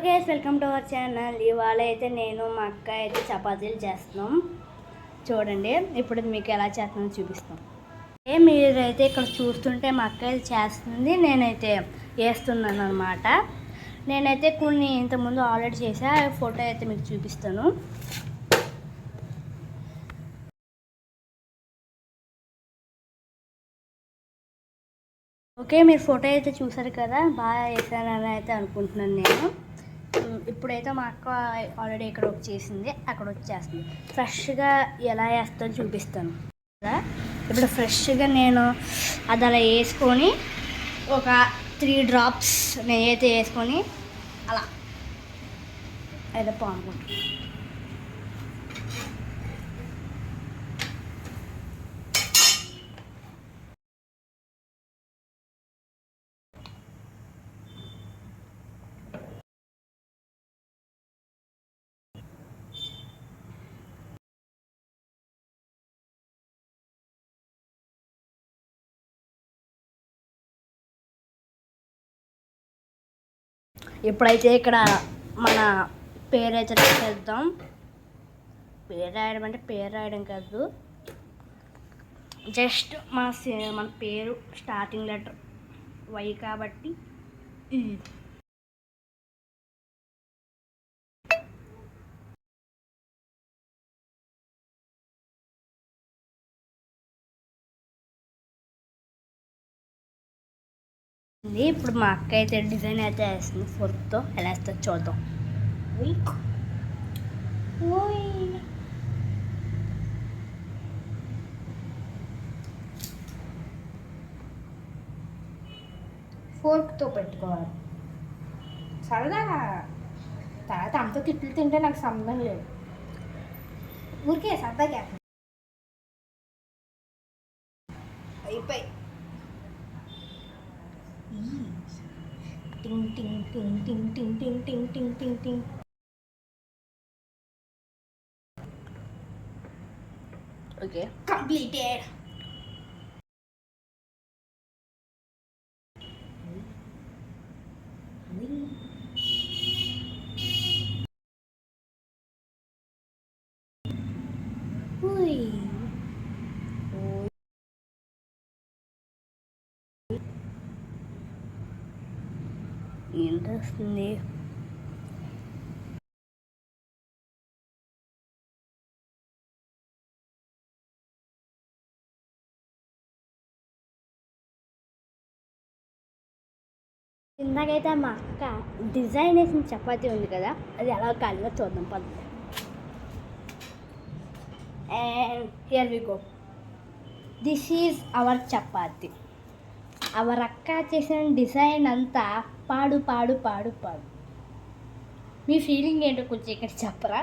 Guys, welcome to our channel. ఇవాళ అయితే నేను మా అక్క అయితే చపాతీలు చేస్తున్నాం. చూడండి, ఇప్పుడు మీకు ఎలా చేస్తున్నామో చూపిస్తాం. మీరైతే ఇక్కడ చూస్తుంటే మా అక్క అయితే చేస్తుంది, నేనైతే వేస్తున్నాను అనమాట. నేనైతే కొన్ని ఇంతకుముందు ఆల్రెడీ చేసా, ఫోటో అయితే మీకు చూపిస్తాను. ఓకే, మీరు ఫోటో అయితే చూసారు కదా, బాగా వేసానని అయితే అనుకుంటున్నాను నేను. ఇప్పుడైతే మా అక్క ఆల్రెడీ ఇక్కడ వచ్చేసింది, అక్కడ వచ్చేస్తుంది. ఫ్రెష్గా ఎలా వేస్తానో చూపిస్తాను కదా. ఇప్పుడు ఫ్రెష్గా నేను అది అలా వేసుకొని ఒక 3 డ్రాప్స్ నెయ్యి వేసుకొని అలా అయితే పానుకుంటాను. ఇప్పుడైతే ఇక్కడ మన పేరు అయితే రాసేద్దాం. పేరు రాయడం అంటే పేరు రాయడం కాదు, జస్ట్ మన పేరు స్టార్టింగ్ లెటర్ వై కాబట్టి ఇప్పుడు మా అక్క అయితే డిజైన్ అయితే వేస్తుంది. ఫోర్క్తో ఎలా వేస్తుందో చూద్దాం. ఫోర్క్తో పెట్టుకోవాలి. సరదాగా తర్వాత అంత తిట్లు తింటే నాకు సంబంధం లేదు. ఊరికే సరదాగా అయిపోయి టింగ్ టింగ్ టింగ్ టింగ్ టింగ్ టింగ్ టింగ్ టింగ్ టింగ్ టింగ్. Okay, completed. ఏంటొస్తుంది? ఇందాకైతే మా అక్క డిజైన్ వేసిన చపాతీ ఉంది కదా, అది ఎలా కాలిగా చూద్దాం పద్ధతి. And here we go. This is our chapati. Our అక్క చేసిన డిజైన్ అంతా పాడు పాడు పాడు పాడు. మీ ఫీలింగ్ ఏంటో కొంచెం ఇక్కడ చెప్పరా?